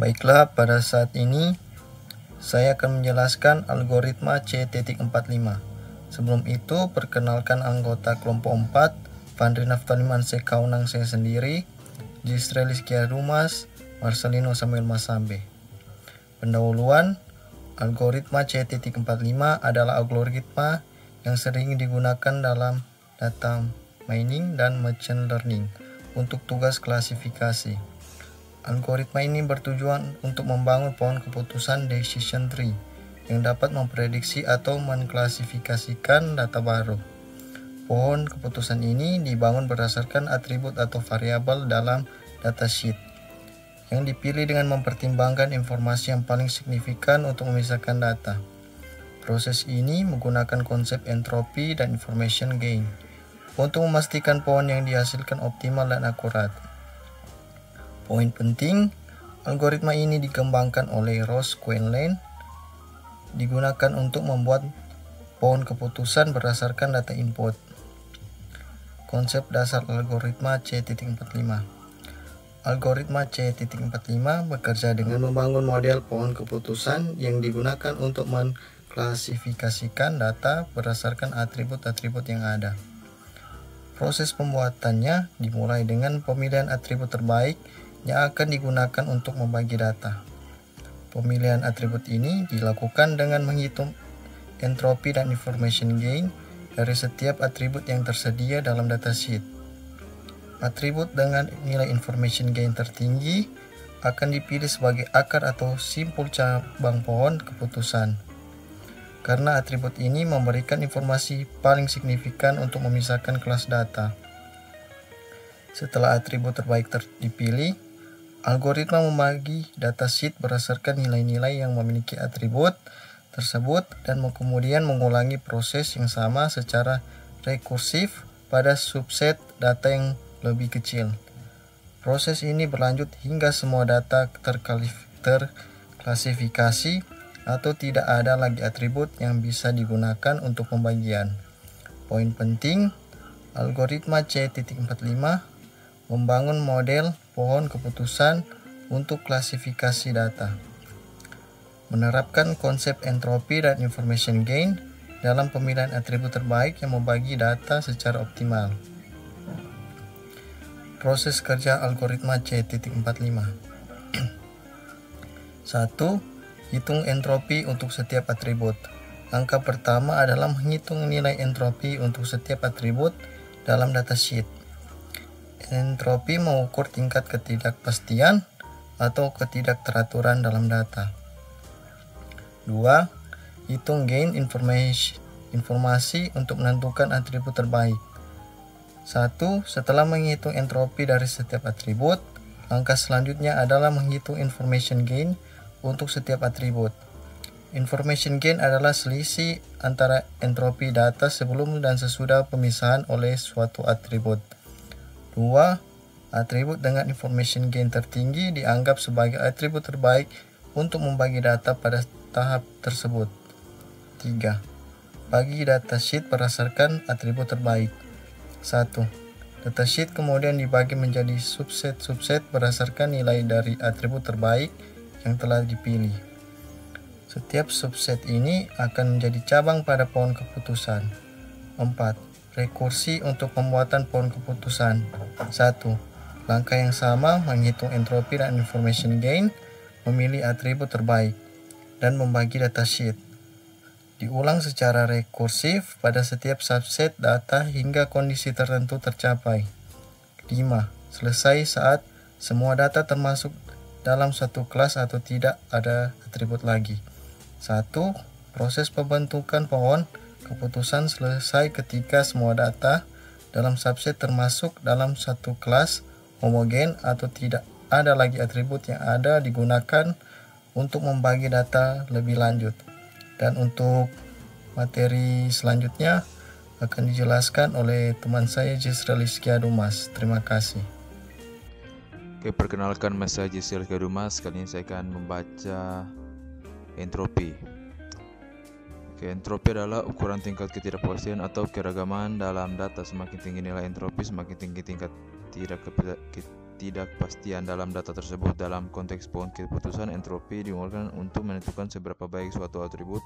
Baiklah, pada saat ini saya akan menjelaskan algoritma C.45. Sebelum itu, perkenalkan anggota kelompok 4, Pandri Naftaliman Sekaunang saya sendiri, Gisrelis Kiadumas, Marcelino Samuel Masambe. Pendahuluan, algoritma C.45 adalah algoritma yang sering digunakan dalam data mining dan machine learning untuk tugas klasifikasi. Algoritma ini bertujuan untuk membangun pohon keputusan decision tree yang dapat memprediksi atau mengklasifikasikan data baru. Pohon keputusan ini dibangun berdasarkan atribut atau variabel dalam datasheet yang dipilih dengan mempertimbangkan informasi yang paling signifikan untuk memisahkan data. Proses ini menggunakan konsep entropi dan information gain untuk memastikan pohon yang dihasilkan optimal dan akurat. Poin penting, algoritma ini dikembangkan oleh Ross Quenlane, digunakan untuk membuat pohon keputusan berdasarkan data input. Konsep dasar algoritma C.45. Algoritma C.45 bekerja dengan membangun model pohon keputusan yang digunakan untuk mengklasifikasikan data berdasarkan atribut-atribut yang ada. Proses pembuatannya dimulai dengan pemilihan atribut terbaik yang akan digunakan untuk membagi data. Pemilihan atribut ini dilakukan dengan menghitung entropi dan information gain dari setiap atribut yang tersedia dalam datasheet. Atribut dengan nilai information gain tertinggi akan dipilih sebagai akar atau simpul cabang pohon keputusan, karena atribut ini memberikan informasi paling signifikan untuk memisahkan kelas data. Setelah atribut terbaik dipilih, algoritma membagi datasheet berdasarkan nilai-nilai yang memiliki atribut tersebut dan kemudian mengulangi proses yang sama secara rekursif pada subset data yang lebih kecil. Proses ini berlanjut hingga semua data terklasifikasi atau tidak ada lagi atribut yang bisa digunakan untuk pembagian. Poin penting, algoritma C.45 membangun model pohon keputusan untuk klasifikasi data, menerapkan konsep entropi dan information gain dalam pemilihan atribut terbaik yang membagi data secara optimal. Proses kerja algoritma C.45. 1. Hitung entropi untuk setiap atribut. Langkah pertama adalah menghitung nilai entropi untuk setiap atribut dalam datasheet. Entropi mengukur tingkat ketidakpastian atau ketidakteraturan dalam data. 2. Hitung gain informasi untuk menentukan atribut terbaik. 1. Setelah menghitung entropi dari setiap atribut, langkah selanjutnya adalah menghitung information gain untuk setiap atribut. Information gain adalah selisih antara entropi data sebelum dan sesudah pemisahan oleh suatu atribut. 2. Atribut dengan information gain tertinggi dianggap sebagai atribut terbaik untuk membagi data pada tahap tersebut. 3. Bagi datasheet berdasarkan atribut terbaik. 1. Datasheet kemudian dibagi menjadi subset-subset berdasarkan nilai dari atribut terbaik yang telah dipilih. Setiap subset ini akan menjadi cabang pada pohon keputusan. 4. Rekursi untuk pembuatan pohon keputusan. 1. Langkah yang sama menghitung entropi dan information gain, memilih atribut terbaik, dan membagi datasheet. Diulang secara rekursif pada setiap subset data hingga kondisi tertentu tercapai. 5. Selesai saat semua data termasuk dalam satu kelas atau tidak ada atribut lagi. 1. Proses pembentukan pohon keputusan selesai ketika semua data dalam subset termasuk dalam satu kelas homogen atau tidak ada lagi atribut yang ada digunakan untuk membagi data lebih lanjut. Dan untuk materi selanjutnya akan dijelaskan oleh teman saya Gisrelis Kiadumas. Terima kasih. Oke, perkenalkan saya Gisrelis Kiadumas. Kali ini saya akan membaca entropi. Entropi adalah ukuran tingkat ketidakpastian atau keragaman dalam data. Semakin tinggi nilai entropi, semakin tinggi tingkat ketidakpastian dalam data tersebut. Dalam konteks keputusan, entropi digunakan untuk menentukan seberapa baik suatu atribut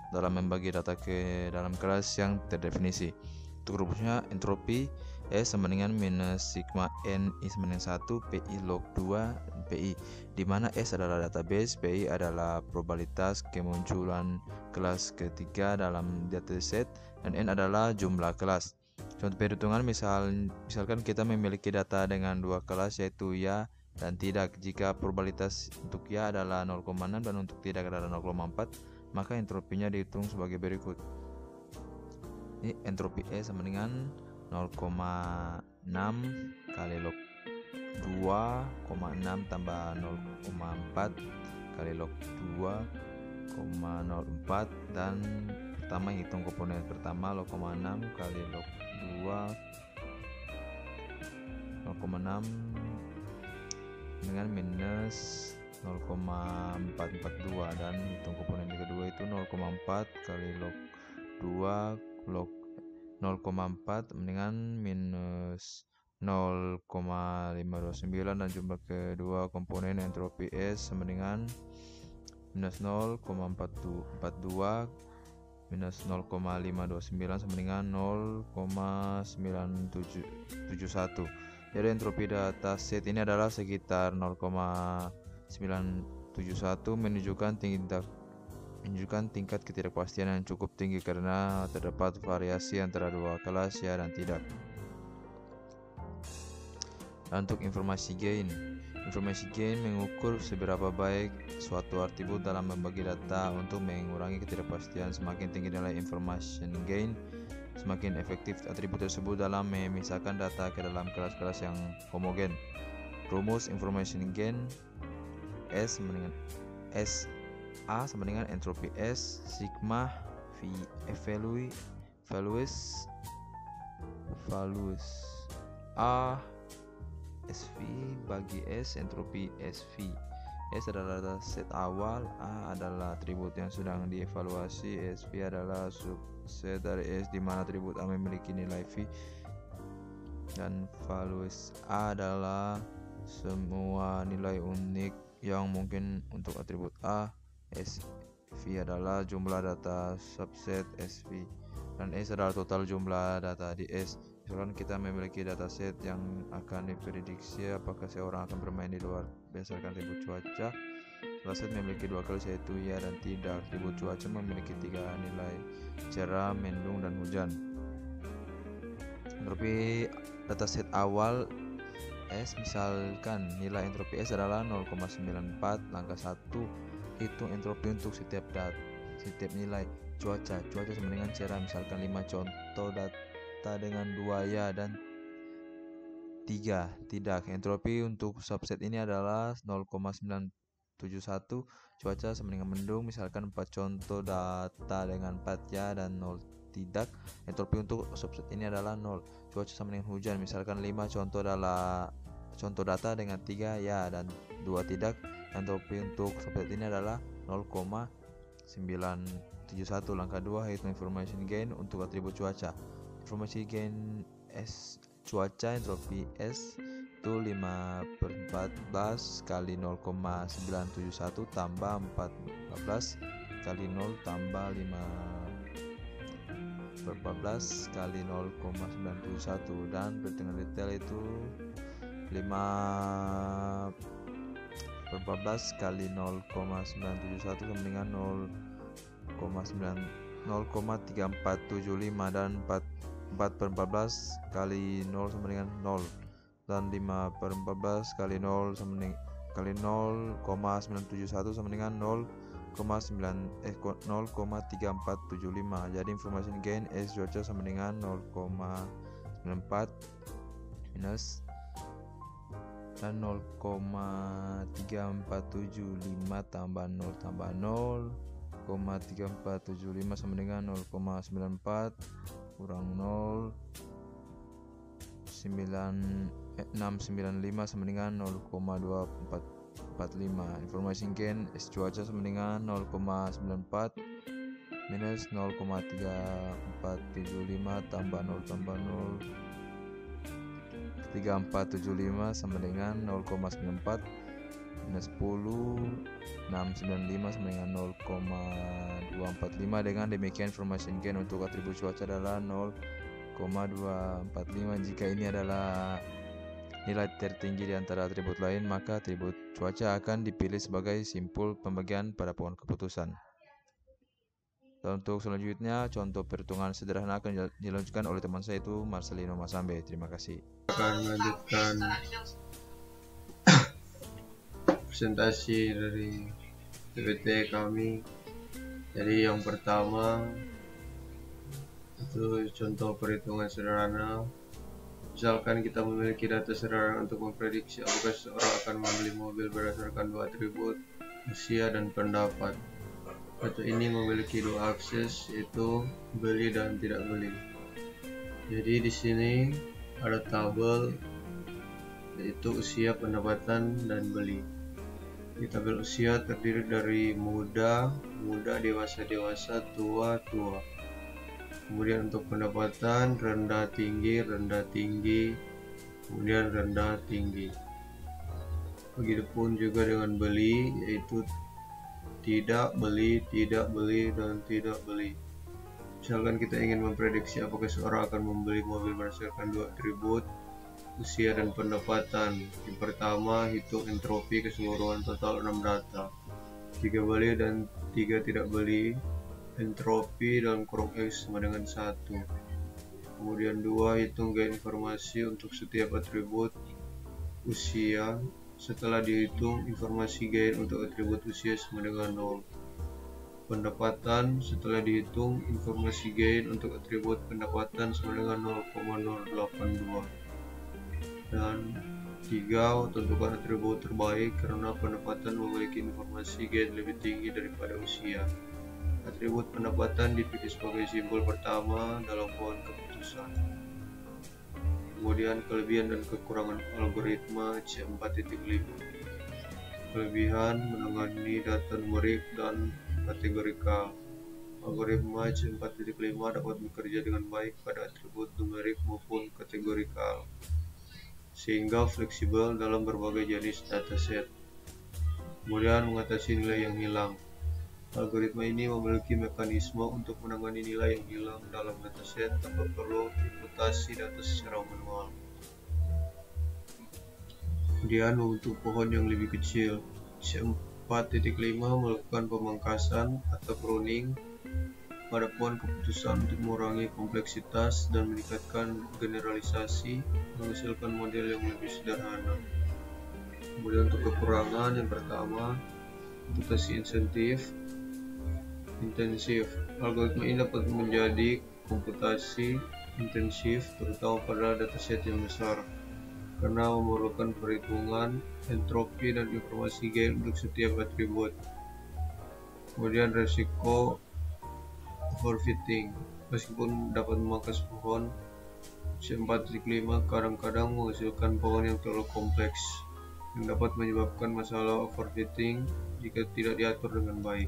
dalam membagi data ke dalam kelas yang terdefinisi. Untuk rumusnya, entropi S sama dengan minus sigma N I sama dengan 1 PI log 2 PI, di mana S adalah database, PI adalah probabilitas kemunculan kelas ketiga dalam dataset, dan N adalah jumlah kelas. Contoh perhitungan, misalkan kita memiliki data dengan dua kelas, yaitu ya dan tidak. Jika probabilitas untuk ya adalah 0,6 dan untuk tidak adalah 0,4, maka entropinya dihitung sebagai berikut. Ini entropi E sama dengan 0,6 kali log 2,6 tambah 0,4 kali log 2,04, dan pertama hitung komponen pertama 0,6 kali log 2 0,6 dengan minus 0,442, dan hitung komponen kedua itu 0,4 kali log 2 log 0,4 dengan minus 0,529, dan jumlah kedua komponen entropi S sama dengan minus 0,442 minus 0,529 sama dengan 0,971. Jadi entropi data set ini adalah sekitar 0,971, menunjukkan tingkat ketidakpastian yang cukup tinggi karena terdapat variasi antara dua kelas ya dan tidak. Untuk informasi gain mengukur seberapa baik suatu atribut dalam membagi data. Untuk mengurangi ketidakpastian, semakin tinggi nilai information gain, semakin efektif atribut tersebut dalam memisahkan data ke dalam kelas-kelas yang homogen. Rumus information gain S A sama dengan entropi S sigma V values A SV bagi S entropi SV. S adalah data set awal, A adalah atribut yang sedang dievaluasi, SV adalah subset dari S di mana atribut A memiliki nilai V, dan values A adalah semua nilai unik yang mungkin untuk atribut A. SV adalah jumlah data subset SV, dan S adalah total jumlah data di S. Misalkan kita memiliki dataset yang akan diprediksi apakah seorang akan bermain di luar berdasarkan atribut cuaca. Dataset memiliki dua kelas, yaitu ya dan tidak. Atribut cuaca memiliki tiga nilai: cerah, mendung, dan hujan. Entropi dataset awal S, misalkan nilai entropi S adalah 0,94. Langkah 1, hitung entropi untuk setiap nilai. Cuaca sama dengan cerah, misalkan 5 contoh data dengan 2 ya dan 3 tidak. Entropi untuk subset ini adalah 0,971. Cuaca sama dengan mendung, misalkan 4 contoh data dengan 4 ya dan 0 tidak. Entropi untuk subset ini adalah 0. Cuaca sama dengan hujan, misalkan 5 contoh data dengan 3 ya dan 2 tidak. Entropi untuk subset ini adalah 0,971. Langkah 2, hitung information gain untuk atribut cuaca. Informasi gain S cuaca entropi S itu 5/14 kali 0,971 tambah 4/14 kali 0 tambah 5/14 kali 0,971, dan perhitungan detail itu 5/14 kali 0,971 sama dengan 0,3475, dan 4/14 kali 0 sama dengan 0, dan 5/14 kali 0 sama dengan 0,971 sama dengan 0,3475. Jadi information gain S cuaca sama dengan 0,94 minus dan 0,3475 tambah 0 tambah 0,3475 sama dengan 0,94 kurang 0,695 sama dengan 0,2445. Information gain S cuaca sama dengan 0,94 minus 0,3475 tambah 0 tambah 0 3475 sama dengan 0,94 minus 10 695 sama dengan 0,245. Dengan demikian information gain untuk atribut cuaca adalah 0,245. Jika ini adalah nilai tertinggi di antara atribut lain, maka atribut cuaca akan dipilih sebagai simpul pembagian pada pohon keputusan. Dan untuk selanjutnya, contoh perhitungan sederhana akan dilanjutkan oleh teman saya, itu Marcelino Masambe. Terima kasih. Akan melanjutkan presentasi dari PPT kami. Jadi yang pertama itu contoh perhitungan sederhana. Misalkan kita memiliki data sederhana untuk memprediksi apakah seseorang akan membeli mobil berdasarkan dua atribut, usia dan pendapat. Data ini memiliki dua akses, yaitu beli dan tidak beli. Jadi di sini ada tabel, yaitu usia, pendapatan, dan beli. Di tabel usia terdiri dari muda, dewasa, tua. Kemudian untuk pendapatan rendah tinggi, kemudian rendah tinggi. Begitupun juga dengan beli, yaitu tidak beli, dan tidak beli. Misalkan kita ingin memprediksi apakah seorang akan membeli mobil berdasarkan dua atribut, usia dan pendapatan. Yang pertama, hitung entropi keseluruhan total 6 data. 3 beli dan 3 tidak beli. Entropi dalam kurung X sama dengan 1. Kemudian 2, hitung gain informasi untuk setiap atribut usia. Setelah dihitung, informasi gain untuk atribut usia sama dengan 0. Pendapatan, setelah dihitung, informasi gain untuk atribut pendapatan sama dengan 0,082. Dan 3, tentukan atribut terbaik karena pendapatan memiliki informasi gain lebih tinggi daripada usia. Atribut pendapatan dipilih sebagai simbol pertama dalam pohon keputusan. Kemudian kelebihan dan kekurangan algoritma C4.5. Kelebihan menangani data numerik dan kategorikal. Algoritma C4.5 dapat bekerja dengan baik pada atribut numerik maupun kategorikal, sehingga fleksibel dalam berbagai jenis dataset. Kemudian mengatasi nilai yang hilang. Algoritma ini memiliki mekanisme untuk menangani nilai yang hilang dalam dataset tanpa perlu imputasi data secara manual. Kemudian membentuk pohon yang lebih kecil. C4.5 melakukan pemangkasan atau pruning pada pohon keputusan untuk mengurangi kompleksitas dan meningkatkan generalisasi, menghasilkan model yang lebih sederhana. Kemudian untuk kekurangan, yang pertama, imputasi intensif. Algoritma ini dapat menjadi komputasi intensif, terutama pada dataset yang besar, karena memerlukan perhitungan entropi dan informasi gain untuk setiap atribut. Kemudian resiko overfitting. Meskipun dapat memangkas pohon, C4.5 kadang-kadang menghasilkan pohon yang terlalu kompleks, yang dapat menyebabkan masalah overfitting jika tidak diatur dengan baik.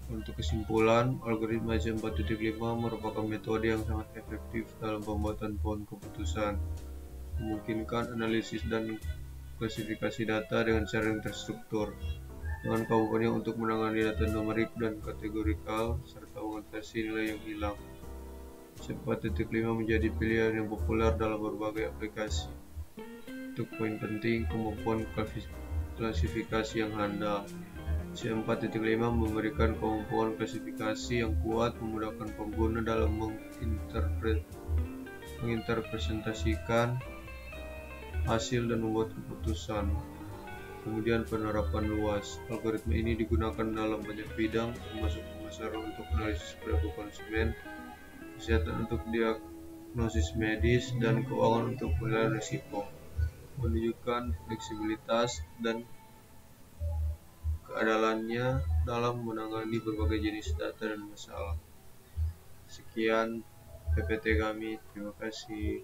Untuk kesimpulan, algoritma C4.5 merupakan metode yang sangat efektif dalam pembuatan pohon keputusan, memungkinkan analisis dan klasifikasi data dengan cara yang terstruktur, dengan kemampuannya untuk menangani data numerik dan kategorikal, serta mengatasi nilai yang hilang. C4.5 menjadi pilihan yang populer dalam berbagai aplikasi. Untuk poin penting, kemampuan klasifikasi yang handal. C4.5 memberikan kemampuan klasifikasi yang kuat, memudahkan pengguna dalam menginterpretasikan hasil dan membuat keputusan. Kemudian penerapan luas. Algoritma ini digunakan dalam banyak bidang, termasuk pemasaran untuk analisis perilaku konsumen, kesehatan untuk diagnosis medis, dan keuangan untuk penilaian risiko. Menunjukkan fleksibilitas dan keandalannya dalam menangani berbagai jenis data dan masalah. Sekian PPT kami, terima kasih.